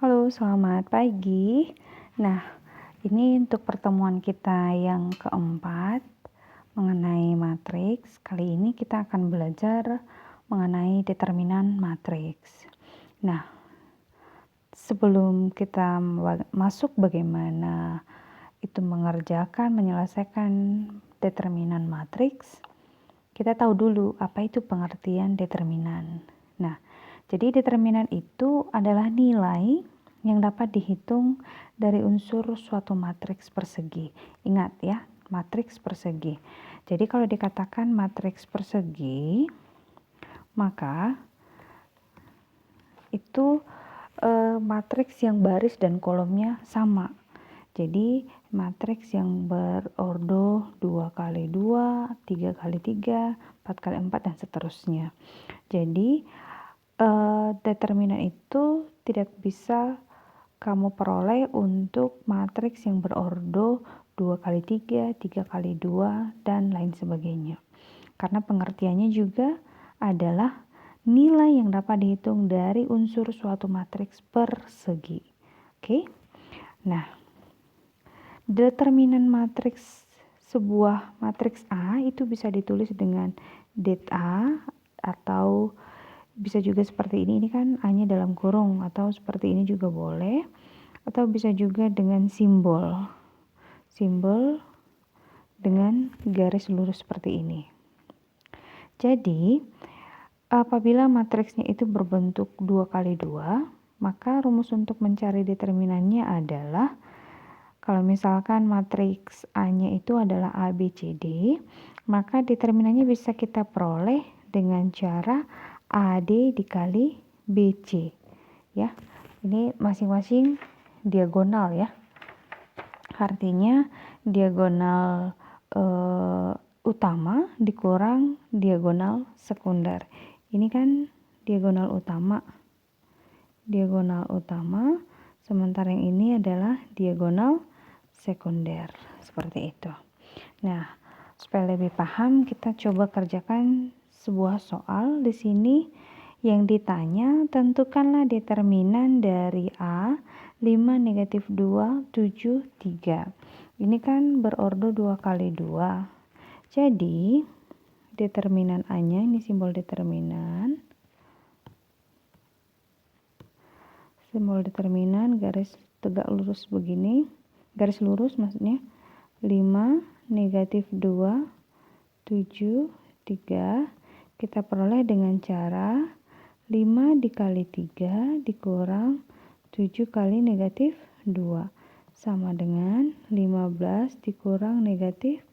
Halo, selamat pagi. Nah, ini untuk pertemuan kita yang keempat mengenai matriks. Kali ini kita akan belajar mengenai determinan matriks. Nah, sebelum kita masuk bagaimana itu menyelesaikan determinan matriks, kita tahu dulu apa itu pengertian determinan. Nah, jadi determinan itu adalah nilai yang dapat dihitung dari unsur suatu matriks persegi. Ingat ya, matriks persegi. Jadi kalau dikatakan matriks persegi, maka itu matriks yang baris dan kolomnya sama. Jadi matriks yang berordo 2x2, 3x3, 4x4 dan seterusnya. Jadi determinan itu tidak bisa kamu peroleh untuk matriks yang berordo 2x3, 3x2 dan lain sebagainya. Karena pengertiannya juga adalah nilai yang dapat dihitung dari unsur suatu matriks persegi. Oke. Nah, determinan matriks sebuah matriks A itu bisa ditulis dengan det A atau bisa juga seperti ini kan A-nya dalam kurung, atau seperti ini juga boleh, atau bisa juga dengan simbol dengan garis lurus seperti ini. Jadi apabila matriksnya itu berbentuk 2x2, maka rumus untuk mencari determinannya adalah, kalau misalkan matriks A-nya itu adalah A, B, C, D, maka determinannya bisa kita peroleh dengan cara AD dikali BC. Ya, ini masing-masing diagonal ya. Artinya diagonal utama dikurang diagonal sekunder. Ini kan diagonal utama, sementara yang ini adalah diagonal sekunder, seperti itu. Nah, supaya lebih paham, kita coba kerjakan sebuah soal di sini yang ditanya, tentukanlah determinan dari A 5, -2, 7, 3. Ini kan berordo 2x2. Jadi determinan A-nya, ini simbol determinan. Simbol determinan garis tegak lurus begini. Garis lurus maksudnya 5, -2, 7, 3. Kita peroleh dengan cara 5 dikali 3 dikurang 7 kali -2 sama dengan 15 dikurang -14.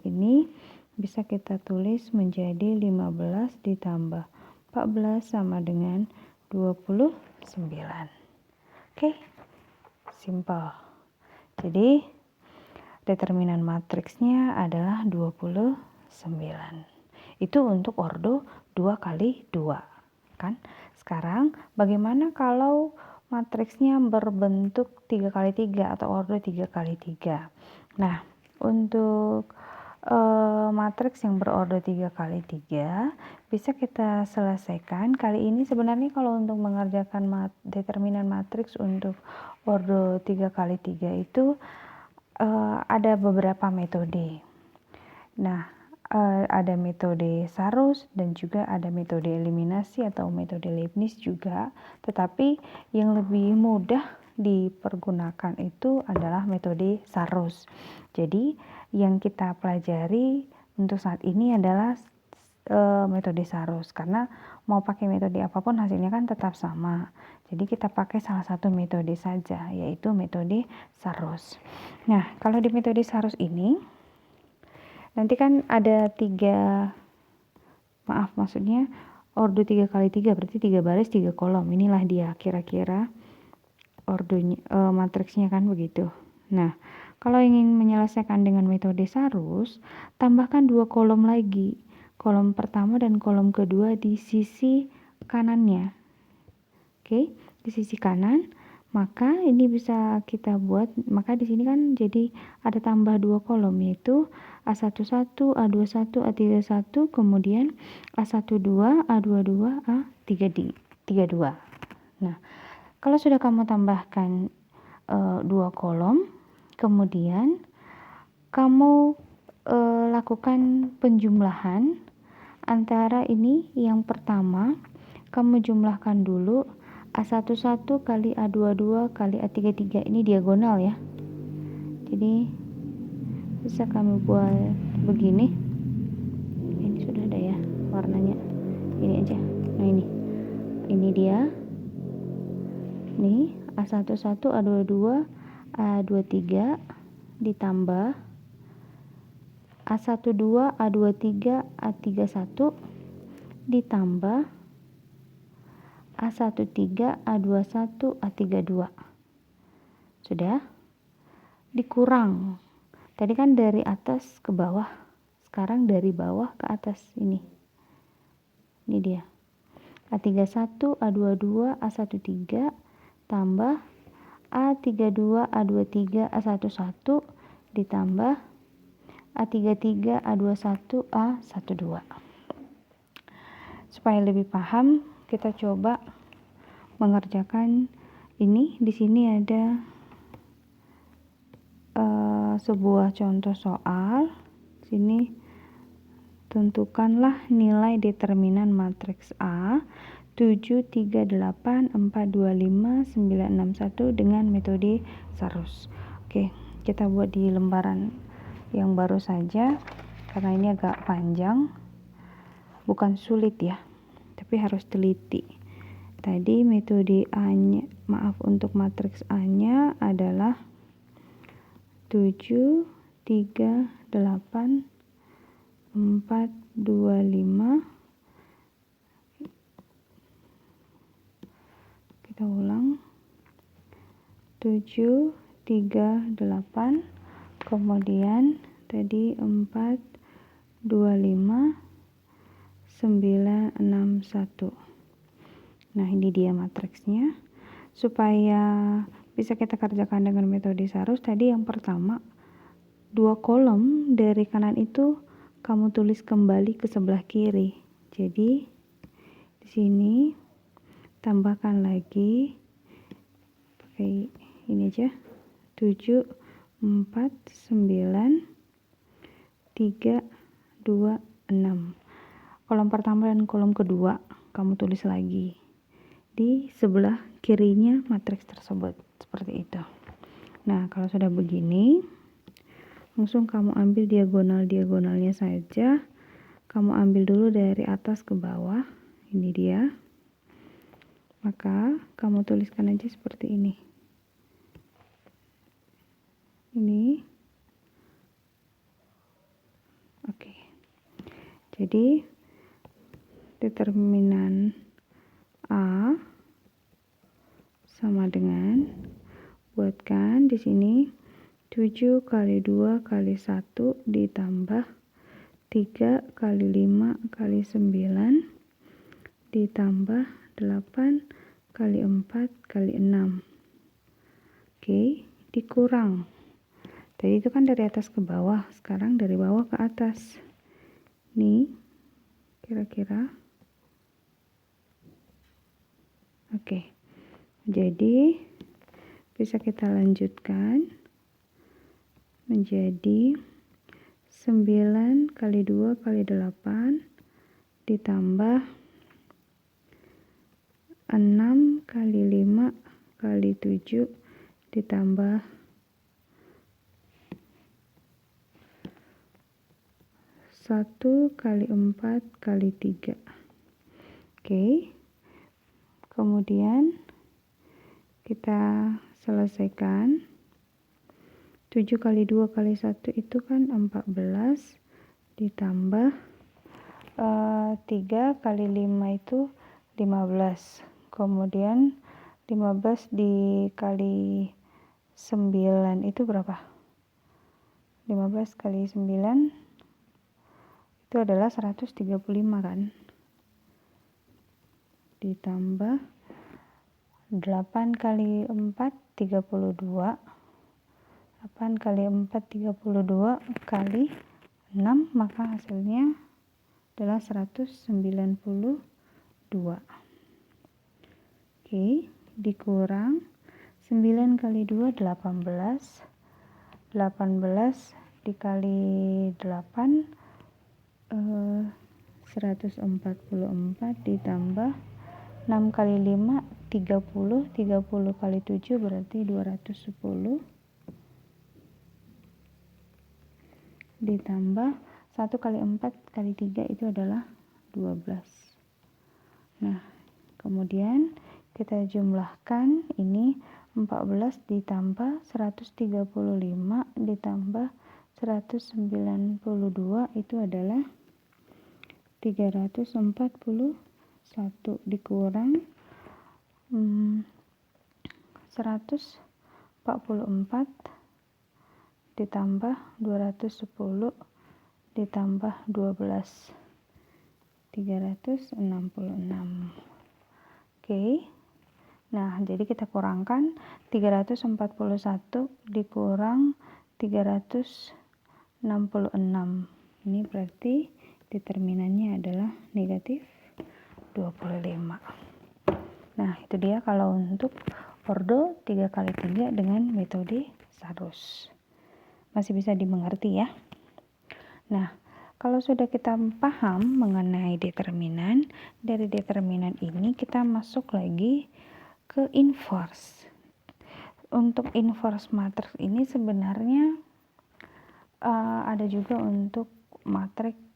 Ini bisa kita tulis menjadi 15 ditambah 14 sama dengan 29. Oke, simple. Jadi determinan matriksnya adalah 29. Itu untuk ordo 2x2 kan. Sekarang bagaimana kalau matriksnya berbentuk 3x3 atau ordo 3x3? Nah, untuk matriks yang berordo 3x3 bisa kita selesaikan. Kali ini sebenarnya kalau untuk mengerjakan determinan matriks untuk ordo 3x3 itu ada beberapa metode. Nah, ada metode Sarus dan juga ada metode eliminasi atau metode Leibniz juga, tetapi yang lebih mudah dipergunakan itu adalah metode Sarus. Jadi yang kita pelajari untuk saat ini adalah metode Sarus, karena mau pakai metode apapun hasilnya kan tetap sama. Jadi kita pakai salah satu metode saja, yaitu metode Sarus. Nah, kalau di metode Sarus ini nanti kan ada maksudnya ordo 3x3 berarti 3 baris 3 kolom. Inilah dia kira-kira ordonya, matriksnya kan begitu. Nah, kalau ingin menyelesaikan dengan metode Sarus, tambahkan 2 kolom lagi. Kolom pertama dan kolom kedua di sisi kanannya. Oke, di sisi kanan. Maka ini bisa kita buat, maka di sini kan jadi ada tambah 2 kolom, yaitu A11, A21, A31, kemudian A12, A22, A32. Nah, Kalau sudah kamu tambahkan 2 kolom, kemudian kamu lakukan penjumlahan antara ini. Yang pertama, kamu jumlahkan dulu A11 kali A22 kali A33, ini diagonal ya. Jadi bisa kami buat begini. Ini sudah ada ya warnanya. Ini aja. Nah, ini dia. Nih, A11, A22, A23 ditambah A12, A23, A31 ditambah A13, A21, A32. Sudah? Dikurang. Tadi kan dari atas ke bawah, sekarang dari bawah ke atas ini. Ini dia. A31, A22, A13 tambah A32, A23, A11 ditambah A33, A21, A12. Supaya lebih paham, kita coba mengerjakan ini. Di sini ada sebuah contoh soal. Sini tentukanlah nilai determinan matriks A 7, 3, 8, 4, 2, 5, 9, 6, 1 dengan metode Sarus. Oke, kita buat di lembaran yang baru saja karena ini agak panjang. Bukan sulit ya, tapi harus teliti. Tadi metode A-nya, untuk matriks A-nya adalah 7, 3, 8, 4, 2, 5. Kita ulang. 7, 3, 8. Kemudian tadi 4, 2, 5, 9, 6, 1. Nah, ini dia matriksnya. Supaya bisa kita kerjakan dengan metode Sarus, tadi yang pertama 2 kolom dari kanan itu kamu tulis kembali ke sebelah kiri. Jadi di sini tambahkan lagi pakai ini aja. 7, 4, 9, 3, 2, 6. Kolom pertama dan kolom kedua kamu tulis lagi di sebelah kirinya matriks tersebut, seperti itu. Nah, kalau sudah begini, langsung kamu ambil diagonalnya saja. Kamu ambil dulu dari atas ke bawah. Ini dia. Maka kamu tuliskan aja seperti ini. Ini. Oke. Jadi determinan A sama dengan, buatkan di sini 7 kali 2 kali 1 ditambah 3 kali 5 kali 9 ditambah 8 kali 4 kali 6. Oke, dikurang. Tadi itu kan dari atas ke bawah, sekarang dari bawah ke atas. Nih, kira-kira. Oke. Jadi bisa kita lanjutkan menjadi 9 kali 2 kali 8 ditambah 6 kali 5 kali 7 ditambah 1 kali 4 kali 3. Oke. Kemudian kita selesaikan. 7 kali 2 kali 1 itu kan 14 ditambah 3 kali 5 itu 15. Kemudian 15 dikali 9 itu berapa? 15 kali 9 itu adalah 135 kan? Ditambah 8 kali 4 32. 8 kali 4 32 kali 6, maka hasilnya adalah 192. Oke, dikurang 9 kali 2 18. 18 dikali 8 144 ditambah 6 kali 5 30. 30 kali 7 berarti 210 ditambah 1 kali 4 kali 3 itu adalah 12. Nah, kemudian kita jumlahkan ini 14 ditambah 135 ditambah 192 itu adalah 341 dikurang 144 ditambah 210 ditambah 12 366. Oke. Nah, jadi kita kurangkan 341 dikurang 366. Ini berarti determinannya adalah negatif 25. Nah, itu dia kalau untuk ordo 3 kali 3 dengan metode Sarus. Masih bisa dimengerti ya. Nah, kalau sudah kita paham mengenai determinan, dari determinan ini kita masuk lagi ke inverse. Untuk inverse matriks ini sebenarnya ada juga untuk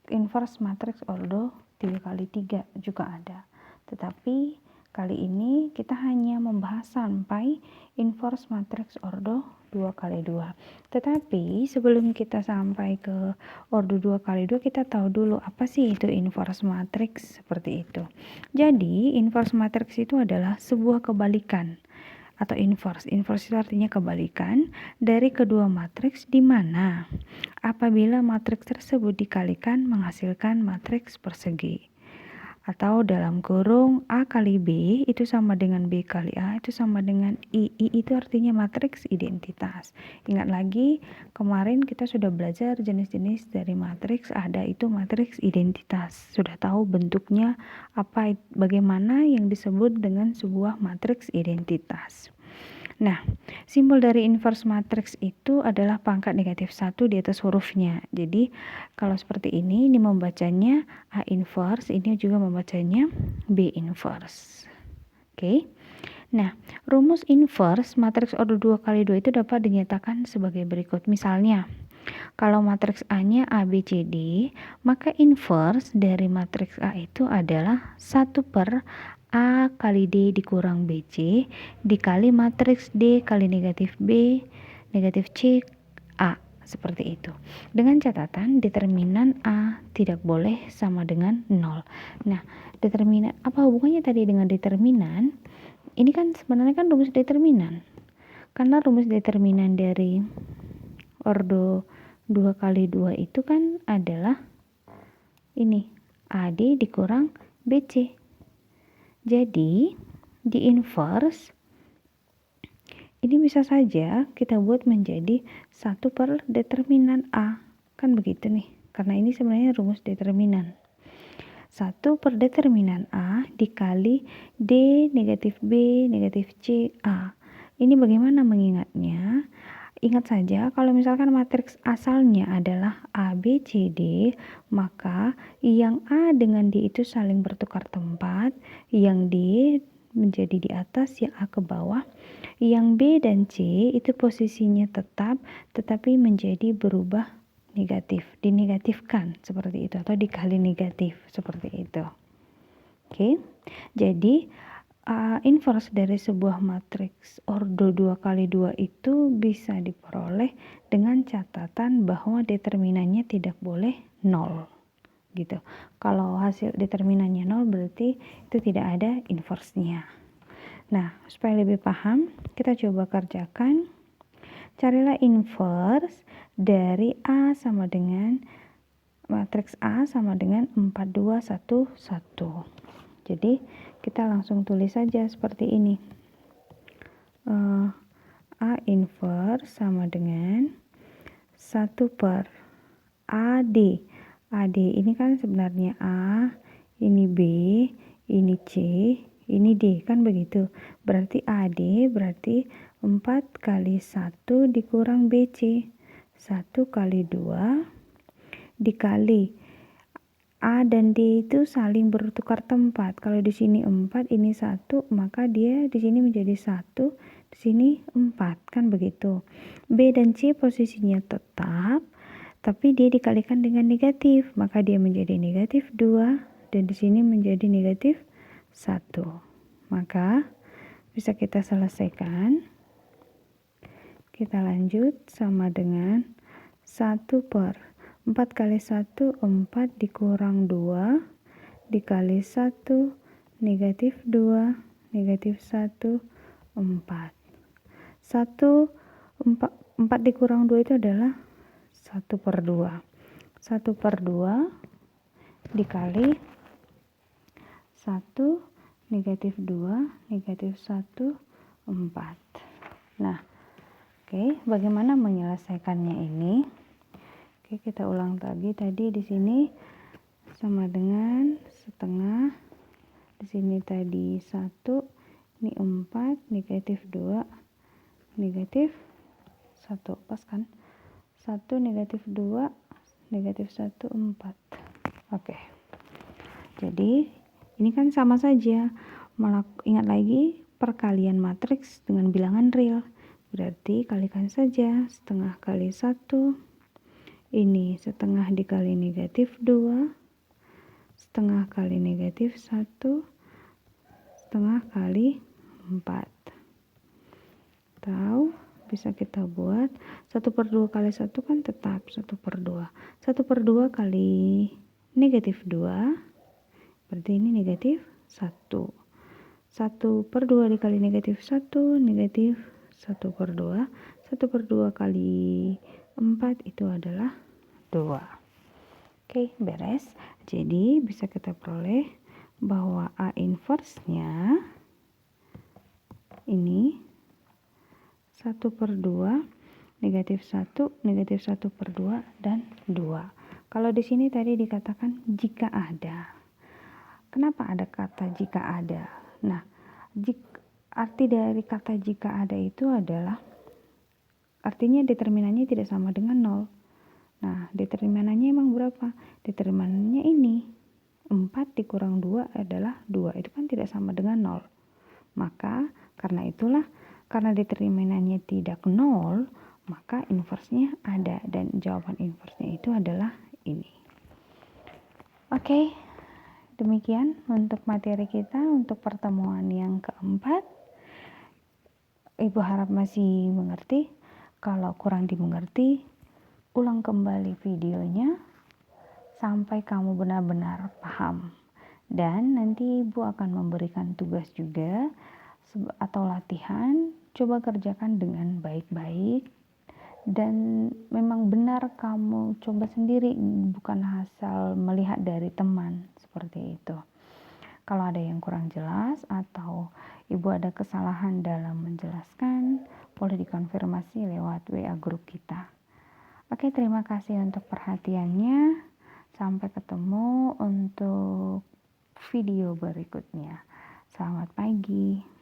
inverse matriks ordo 3 kali 3 juga ada. Tetapi kali ini kita hanya membahas sampai inverse matriks ordo 2 kali 2. Tetapi sebelum kita sampai ke ordo 2 kali 2, kita tahu dulu apa sih itu inverse matriks seperti itu. Jadi, inverse matriks itu adalah sebuah kebalikan atau inverse. Inverse itu artinya kebalikan dari kedua matriks di mana apabila matriks tersebut dikalikan menghasilkan matriks persegi. Atau dalam kurung A kali B itu sama dengan B kali A itu sama dengan I. I itu artinya matriks identitas. Ingat lagi kemarin kita sudah belajar jenis-jenis dari matriks, ada itu matriks identitas. Sudah tahu bentuknya apa, bagaimana yang disebut dengan sebuah matriks identitas. Nah, simbol dari inverse matriks itu adalah pangkat negatif 1 di atas hurufnya. Jadi, kalau seperti ini membacanya A inverse, ini juga membacanya B inverse. Oke. Nah, rumus inverse matriks ordo 2 kali 2 itu dapat dinyatakan sebagai berikut. Misalnya, kalau matriks A-nya A, B, C, D, maka inverse dari matriks A itu adalah 1 per A kali D dikurang BC dikali matriks D kali negatif B negatif C A, seperti itu. Dengan catatan determinan A tidak boleh sama dengan 0. Nah, determinan apa hubungannya tadi dengan determinan? Ini kan sebenarnya kan rumus determinan. Karena rumus determinan dari ordo 2 kali 2 itu kan adalah ini AD dikurang BC. Jadi, di inverse ini bisa saja kita buat menjadi 1 per determinan A. Kan begitu nih, karena ini sebenarnya rumus determinan. 1 per determinan A dikali D negatif B negatif C A. Ini bagaimana mengingatnya? Ingat saja kalau misalkan matriks asalnya adalah A, B, C, D, maka yang A dengan D itu saling bertukar tempat, yang D menjadi di atas, yang A ke bawah, yang B dan C itu posisinya tetap, tetapi menjadi berubah negatif, dinegatifkan seperti itu, atau dikali negatif seperti itu. Oke, jadi inverse dari sebuah matriks ordo 2 kali 2 itu bisa diperoleh dengan catatan bahwa determinannya tidak boleh 0 gitu. Kalau hasil determinannya 0 berarti itu tidak ada inverse-nya. Nah, supaya lebih paham, kita coba kerjakan. Carilah inverse dari A sama dengan matriks A sama dengan 4, 2, 1, 1. Jadi kita langsung tulis saja seperti ini. A inverse sama dengan 1 per AD. AD ini kan sebenarnya A, ini B, ini C, ini D, kan begitu. Berarti AD berarti 4 kali 1 dikurang BC. 1 kali 2 dikali A dan D itu saling bertukar tempat. Kalau di sini 4, ini 1, maka dia di sini menjadi 1, di sini 4, kan begitu. B dan C posisinya tetap, tapi dia dikalikan dengan negatif, maka dia menjadi negatif 2, dan di sini menjadi negatif 1. Maka bisa kita selesaikan. Kita lanjut sama dengan 1 per 4 kali 1, 4 dikurang 2, dikali 1, negatif 2, negatif 1, 4. 4 dikurang 2 itu adalah 1 per 2. 1 per 2 dikali 1, negatif 2, negatif 1, 4. Nah, oke, bagaimana menyelesaikannya ini? Oke, kita ulang lagi. Tadi di sini sama dengan setengah. Di sini tadi 1, ini 4, negatif 2, negatif 1. Pas kan? 1, negatif 2, negatif 1, 4. Oke. Jadi, ini kan sama saja. Ingat lagi perkalian matriks dengan bilangan real. Berarti kalikan saja setengah kali 1. Ini setengah dikali negatif 2, setengah kali negatif 1, setengah kali 4. Atau bisa kita buat 1 per 2 kali 1 kan tetap 1 per 2. 1 per 2 kali negatif 2, berarti ini negatif 1. 1 per 2 dikali negatif 1, negatif 1 per 2. 1 per 2 kali 4 itu adalah 2. Oke, beres. Jadi bisa kita peroleh bahwa A inverse-nya ini 1 per 2, negatif 1, negatif 1 per 2, dan 2. Kalau di sini tadi dikatakan jika ada. Kenapa ada kata jika ada? Nah, arti dari kata jika ada itu adalah artinya determinannya tidak sama dengan 0. Nah, determinannya emang berapa? Determinannya ini. 4 dikurang 2 adalah 2. Itu kan tidak sama dengan 0. Maka, karena itulah, karena determinannya tidak 0, maka inverse-nya ada. Dan jawaban inverse-nya itu adalah ini. Oke, demikian untuk materi kita untuk pertemuan yang keempat. Ibu harap masih mengerti. Kalau kurang dimengerti, ulang kembali videonya sampai kamu benar-benar paham. Dan nanti Ibu akan memberikan tugas juga atau latihan. Coba kerjakan dengan baik-baik. Dan memang benar kamu coba sendiri, bukan asal melihat dari teman. Seperti itu. Kalau ada yang kurang jelas atau Ibu ada kesalahan dalam menjelaskan, boleh dikonfirmasi lewat WA grup kita. Oke, terima kasih untuk perhatiannya. Sampai ketemu untuk video berikutnya. Selamat pagi.